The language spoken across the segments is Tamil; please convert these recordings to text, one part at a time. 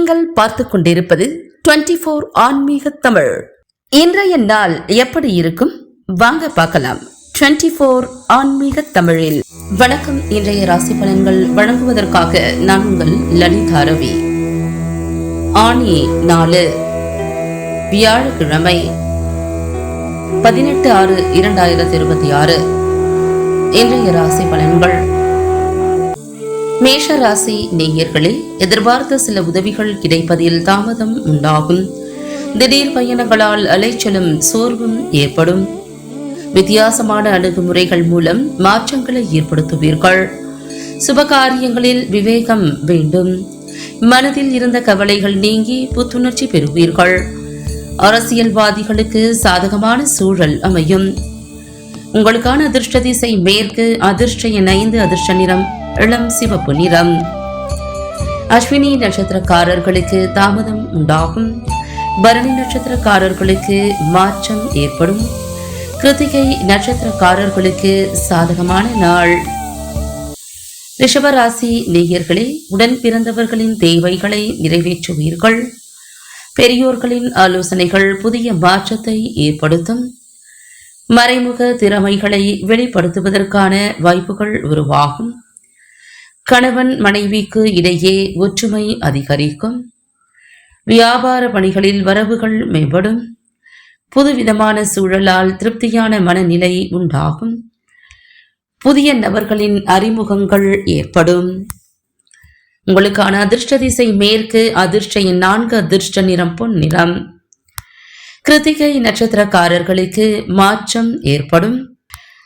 நீங்கள் பார்த்து கொண்டிருப்பது 24 ஆன்மீக தமிழ். இன்றைய நாள் எப்படி இருக்கும் வாங்க பார்க்கலாம். 24 ஆன்மீக தமிழில் வணக்கம். இன்றைய ராசி பலன்கள் வழங்குவதற்காக நான் உங்கள் லலிதா ரவி. ஆனி 4 வியாழக்கிழமை 18/6/2026. இன்றைய ராசி பலன்கள். மேஷ ராசி நேயர்களே, எதிர்பார்த்த சில உதவிகள் கிடைப்பதில் தாமதம் உண்டாகும். திடீர் பயணங்களால் அலைச்சலும் சோர்வும் ஏற்படும். வித்தியாசமான அணுகுமுறைகள் மூலம் மாற்றங்களை ஏற்படுத்துவீர்கள். சுபகாரியங்களில் விவேகம் வேண்டும். மனதில் இருந்த கவலைகள் நீங்கி புத்துணர்ச்சி பெறுவீர்கள். அரசியல்வாதிகளுக்கு சாதகமான சூழல் அமையும். உங்களுக்கான அதிர்ஷ்ட திசை மேற்கு. அதிர்ஷ்ட எண் 5. அதிர்ஷ்ட நிறம் இளம் சிவப்பு நிறம். அஸ்வினி நட்சத்திரக்காரர்களுக்கு தாமதம் உண்டாகும். பரணி நட்சத்திரக்காரர்களுக்கு மாற்றம் ஏற்படும். கிருத்திகை நட்சத்திரக்காரர்களுக்கு சாதகமான நாள். ரிஷபராசி நேயர்களே, உடன் பிறந்தவர்களின் தேவைகளை நிறைவேற்றுவீர்கள். பெரியோர்களின் ஆலோசனைகள் புதிய மாற்றத்தை ஏற்படுத்தும். மறைமுக திறமைகளை வெளிப்படுத்துவதற்கான வாய்ப்புகள் உருவாகும். கணவன் மனைவிக்கு இடையே ஒற்றுமை அதிகரிக்கும். வியாபார பணிகளில் வரவுகள் மேம்படும். புதுவிதமான சூழலால் திருப்தியான மனநிலை உண்டாகும். புதிய நபர்களின் அறிமுகங்கள் ஏற்படும். உங்களுக்கான அதிர்ஷ்ட திசை மேற்கு. அதிர்ஷ்ட எண் 4. அதிர்ஷ்ட நிறம் பொன் நிறம். கிருத்திகை நட்சத்திரக்காரர்களுக்கு மாற்றம் ஏற்படும்.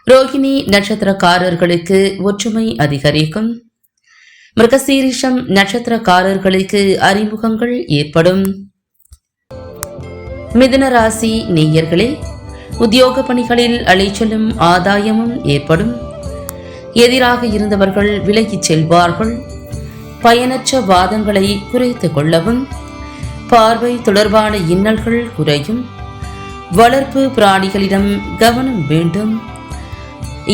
ரோகிணி நட்சத்திரக்காரர்களுக்கு ஒற்றுமை அதிகரிக்கும். மிருகசீரிஷம் நட்சத்திரக்காரர்களுக்கு அறிமுகங்கள் ஏற்படும். மிதுன ராசி நேயர்களே, உத்தியோக பணிகளில் அலைச்சலும் ஆதாயமும் ஏற்படும். எதிராக இருந்தவர்கள் விலகிச் செல்வார்கள். பயனற்ற வாதங்களை குறைத்துக் கொள்ளவும். பார்வை தொடர்பான இன்னல்கள் குறையும். வளர்ப்பு பிராணிகளிடம் கவனம் வேண்டும்.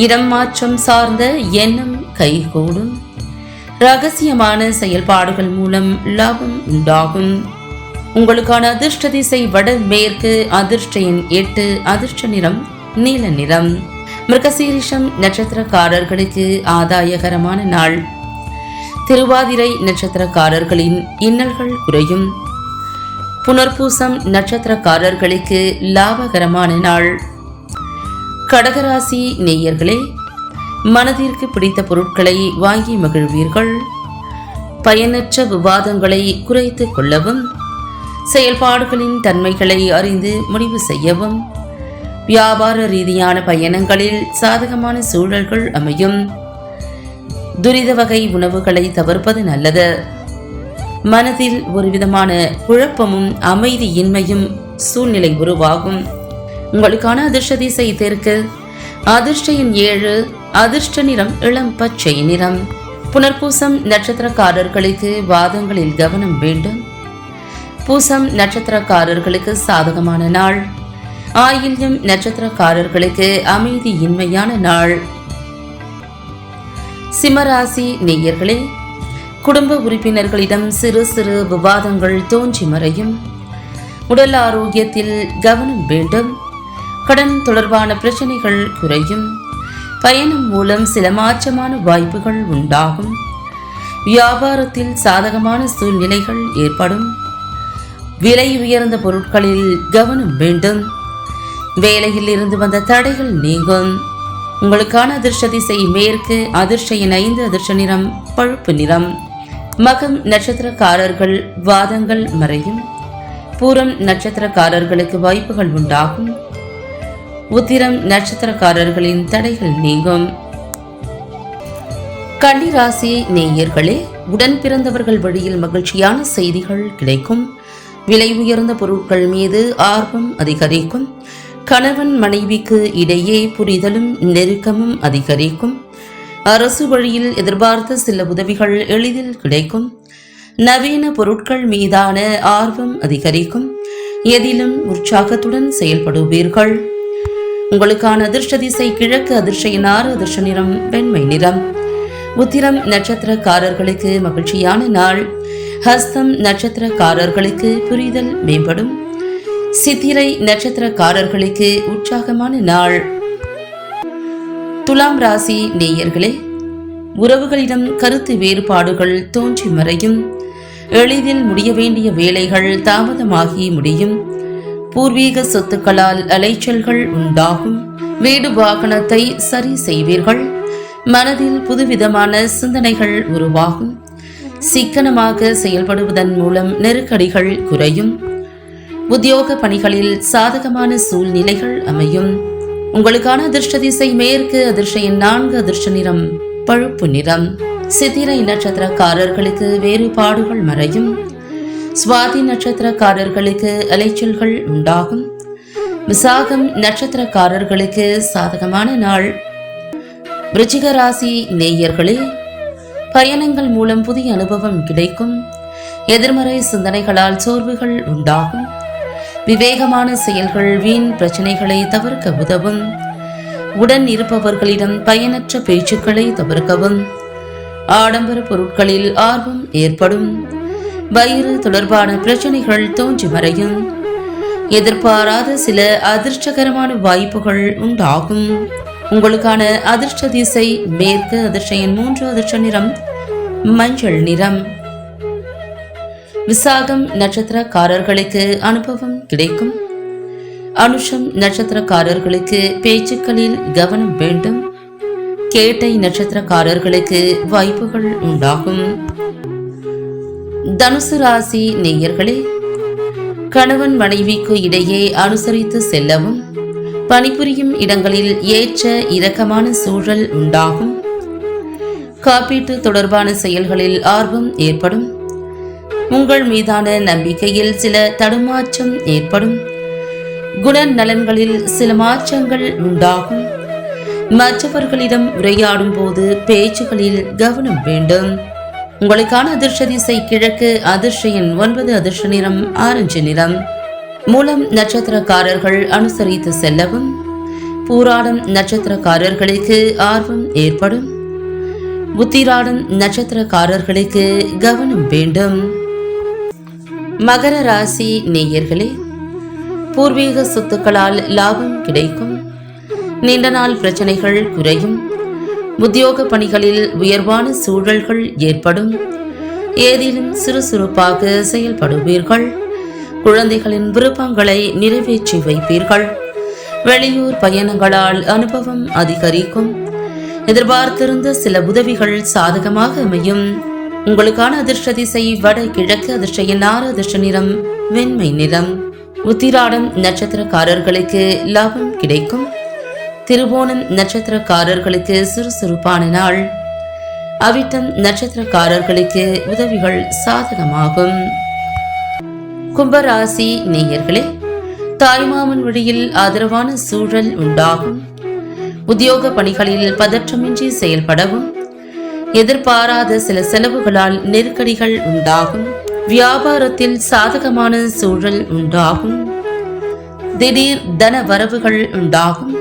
இடம் மாற்றம் சார்ந்த எண்ணம் கைகூடும். ரகசியமான செயல்பாடுகள் மூலம் லாபம் உண்டாகும். உங்களுக்கான அதிர்ஷ்ட திசை வட மேற்கு. அதிர்ஷ்ட எண் 8. அதிர்ஷ்ட நிறம் நீல நிறம். மிருகசீரிஷம் நட்சத்திரக்காரர்களுக்கு ஆதாயகரமான நாள். திருவாதிரை நட்சத்திரக்காரர்களின் இன்னல்கள் குறையும். புனர்பூசம் நட்சத்திரக்காரர்களுக்கு லாபகரமான நாள். கடகராசி நேயர்களே, மனதிற்கு பிடித்த பொருட்களை வாங்கி மகிழ்வீர்கள். பயனற்ற விவாதங்களை குறைத்துக் கொள்ளவும். செயல்பாடுகளின் தன்மைகளை அறிந்து முடிவு செய்யவும். வியாபார ரீதியான பயணங்களில் சாதகமான சூழல்கள் அமையும். துரித வகை உணவுகளை தவிர்ப்பது நல்லது. மனதில் ஒருவிதமான குழப்பமும் அமைதியின்மையும் சூழ்நிலை உருவாகும். உங்களுக்கான அதிர்ஷ்ட திசை தெற்கு. அதிர்ஷ்ட எண் 7. அதிர்ஷ்ட நிறம் இளம் பச்சை நிறம். புனர்பூசம் நட்சத்திரக்காரர்களுக்கு வாதங்களில் கவனம் வேண்டும். பூசம் நட்சத்திரக்காரர்களுக்கு சாதகமான நாள். ஆயில்யம் நட்சத்திரக்காரர்களுக்கு அமைதியின்மையான நாள். சிம்மராசி நேயர்களே, குடும்ப உறுப்பினர்களிடம் சிறு சிறு விவாதங்கள் தோன்றி மறையும். உடல் ஆரோக்கியத்தில் கவனம் வேண்டும். கடன் தொடர்பான பிரச்சனைகள் குறையும். பயணம் மூலம் சில மாற்றமான வாய்ப்புகள் உண்டாகும். வியாபாரத்தில் சாதகமான சூழ்நிலைகள் ஏற்படும். விலை உயர்ந்த பொருட்களில் கவனம் வேண்டும். வேலையில் இருந்து வந்த தடைகள் நீங்கும். உங்களுக்கான அதிர்ஷ்ட திசை மேற்கு. அதிர்ஷ்ட எண் 5. அதிர்ஷ்ட நிறம் பழுப்பு நிறம். மகம் நட்சத்திரக்காரர்கள் வாதங்கள் மறையும். பூரம் நட்சத்திரக்காரர்களுக்கு வாய்ப்புகள் உண்டாகும். உத்திரம் நட்சத்திரக்காரர்களின் தடைகள் நீங்கும். கன்னிராசி நேயர்களே, உடன் பிறந்தவர்கள் வழியில் மகிழ்ச்சியான செய்திகள் கிடைக்கும். விலை உயர்ந்த பொருட்கள் மீது ஆர்வம் அதிகரிக்கும். கணவன் மனைவிக்கு இடையே புரிதலும் நெருக்கமும் அதிகரிக்கும். அரசு வழியில் எதிர்பார்த்த சில உதவிகள் எளிதில் கிடைக்கும். நவீன பொருட்கள் மீதான ஆர்வம் அதிகரிக்கும். எதிலும் உற்சாகத்துடன் செயல்படுவீர்கள். உங்களுக்கான அதிர்ஷ்ட திசை கிழக்கு. அதிர்ஷ்ட எண் 6. அதிர்ஷ்ட நிறம் வெண்மை நிறம். உத்திரம் நட்சத்திரக்காரர்களுக்கு மகிழ்ச்சியான நாள். ஹஸ்தம் நட்சத்திரக்காரர்களுக்கு புரிதல் மேம்படும். சித்திரை நட்சத்திரக்காரர்களுக்கு உற்சாகமான நாள். துலாம் ராசி நேயர்களே, உறவுகளிடம் கருத்து வேறுபாடுகள் தோன்றி மறையும். எளிதில் முடிய வேண்டிய வேலைகள் தாமதமாகி முடியும். பூர்வீக சொத்துக்களால் அலைச்சல்கள் உண்டாகும். வீடு வாகனத்தை சரி செய்வீர்கள். மனதில் புதுவிதமான சிந்தனைகள் உருவாகும். சிக்கனமாக செயல்படுவதன் மூலம் நெருக்கடிகள் குறையும். உத்தியோக பணிகளில் சாதகமான சூழ்நிலைகள் அமையும். உங்களுக்கான அதிர்ஷ்ட திசை மேற்கு. அதிர்ஷ்ட எண் 4. அதிர்ஷ்ட நிறம் பழுப்பு நிறம். சித்திரை நட்சத்திரக்காரர்களுக்கு வேறுபாடுகள் மறையும். சுவாதி நட்சத்திரக்காரர்களுக்கு அலைச்சல்கள் உண்டாகும். விசாகம் நட்சத்திரக்காரர்களுக்கு சாதகமான நாள். விருச்சிக ராசி நேயர்களே, பயணங்கள் மூலம் புதிய அனுபவம் கிடைக்கும். எதிர்மறை சிந்தனைகளால் சோர்வுகள் உண்டாகும். விவேகமான செயல்கள் வீண் பிரச்சனைகளை தவிர்க்க உதவும். உடன் இருப்பவர்களிடம் பயனற்ற பேச்சுக்களை தவிர்க்கவும். ஆடம்பர பொருட்களில் ஆர்வம் ஏற்படும். வயிறு தொடர்பான பிரச்சனைகள் தோன்றி மறையும். எதிர்பாராத சில அதிர்ஷ்டகரமான வாய்ப்புகள் உண்டாகும். உங்களுக்கான அதிர்ஷ்ட திசை மேற்கு. அதிர்ஷ்ட எண் 3. அதிர்ஷ்ட நிறம் மஞ்சள் நிறம். விசாகம் நட்சத்திரக்காரர்களுக்கு அனுபவம் கிடைக்கும். அனுஷம் நட்சத்திரக்காரர்களுக்கு பேச்சுக்களில் கவனம் வேண்டும். கேட்டை நட்சத்திரக்காரர்களுக்கு வாய்ப்புகள் உண்டாகும். தனுசு ராசி நேயர்களே, கணவன் மனைவிக்கு இடையே அனுசரித்து செல்லவும். பணிபுரியும் இடங்களில் ஏற்ற இரக்கமான சூழல் உண்டாகும். காப்பீட்டு தொடர்பான செயல்களில் ஆர்வம் ஏற்படும். உங்கள் மீதான நம்பிக்கையில் சில தடுமாற்றம் ஏற்படும். குணநலன்களில் சில மாற்றங்கள் உண்டாகும். மற்றவர்களிடம் உரையாடும் போது பேச்சுகளில் கவனம் வேண்டும். உங்களுக்கான அதிர்ஷ்ட திசை கிழக்கு. அதிர்ஷ்ட எண் 9. அதிர்ஷ்ட நிறம் ஆரஞ்சு நிறம். மூலம் நட்சத்திரக்காரர்கள் அனுசரித்து செல்லவும். பூராடம் நட்சத்திரக்காரர்களுக்கு ஆர்வம் ஏற்படும். உத்திராடம் நட்சத்திரக்காரர்களுக்கு கவனம் வேண்டும். மகர ராசி நேயர்களே, பூர்வீக சொத்துக்களால் லாபம் கிடைக்கும். நீண்ட நாள் பிரச்சனைகள் குறையும். உத்தியோக பணிகளில் உயர்வான சூழல்கள் ஏற்படும். ஏதிலும் சுறுசுறுப்பாக செயல்படுவீர்கள். குழந்தைகளின் விருப்பங்களை நிறைவேற்றி வைப்பீர்கள். வெளியூர் பயணங்களால் அனுபவம் அதிகரிக்கும். எதிர்பார்த்திருந்த சில உதவிகள் சாதகமாக அமையும். உங்களுக்கான அதிர்ஷ்ட திசை வட கிழக்கு. அதிர்ஷ்ட எண் 6. அதிர்ஷ்ட நிறம் வெண்மை நிறம். உத்திராடம் நட்சத்திரக்காரர்களுக்கு லாபம் கிடைக்கும். திருவோணம் நட்சத்திரக்காரர்களுக்கு சுறுசுறுப்பான நாள். அவிட்டம் நட்சத்திரக்காரர்களுக்கு உதவிகள் சாதகமாகும். கும்பராசி நேயர்களே, தாய்மாமன் வழியில் ஆதரவான சூழல் உண்டாகும். உத்தியோக பணிகளில் பதற்றமின்றி செயல்படவும். எதிர்பாராத சில செலவுகளால் நெருக்கடிகள் உண்டாகும். வியாபாரத்தில் சாதகமான சூழல் உண்டாகும். திடீர் தன வரவுகள் உண்டாகும்.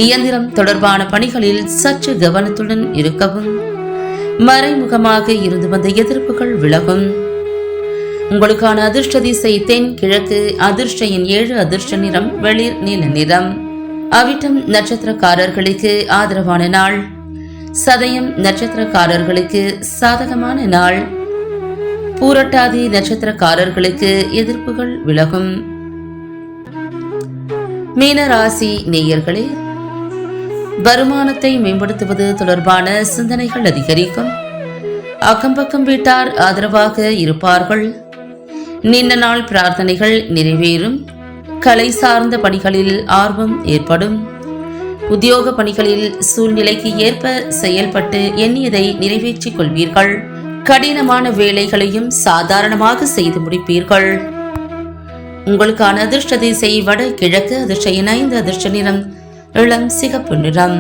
இயந்திரம் தொடர்பான பணிகளில் சற்று கவனத்துடன் இருக்கவும். மறைமுகமாக இருந்து வந்த எதிர்ப்புகள் விலகும். உங்களுக்கான அதிர்ஷ்ட திசை தென் கிழக்கு. அதிர்ஷ்ட எண் 7. அதிர்ஷ்ட நிறம் வெளிர் நீல நிறம். அவிட்டம் நட்சத்திரக்காரர்களுக்கு ஆதரவான நாள். சதயம் நட்சத்திரக்காரர்களுக்கு சாதகமான நாள். பூரட்டாதி நட்சத்திரக்காரர்களுக்கு எதிர்ப்புகள் விலகும். மீனராசி நேயர்களே, வருமானத்தை மேம்படுத்துவது தொடர்பான சிந்தனைகள் அதிகரிக்கும். அக்கம்பக்கம் வீட்டார் ஆதரவாக இருப்பார்கள். நீண்ட நாள் பிரார்த்தனைகள் நிறைவேறும். கலை சார்ந்த பணிகளில் ஆர்வம் ஏற்படும். உத்தியோக பணிகளில் சூழ்நிலைக்கு ஏற்ப செயல்பட்டு எண்ணியதை நிறைவேற்றிக் கொள்வீர்கள். கடினமான வேலைகளையும் சாதாரணமாக செய்து முடிப்பீர்கள். உங்களுக்கான அதிர்ஷ்ட திசை வட கிழக்கு. அதிர்ஷ்ட எண் 5. அதிர்ஷ்ட நிறம் இளம் சிகப்பு நிறம்.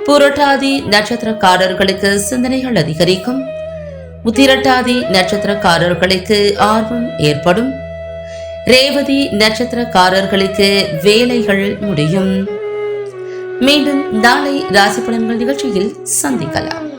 புரட்டாதி நட்சத்திரக்காரர்களுக்கு சிந்தனைகள் அதிகரிக்கும். உத்திரட்டாதி நட்சத்திரக்காரர்களுக்கு ஆர்வம் ஏற்படும். ரேவதி நட்சத்திரக்காரர்களுக்கு வேலைகள் முடியும். மீண்டும் நாளை ராசி பலன்கள் நிகழ்ச்சியில் சந்திக்கலாம்.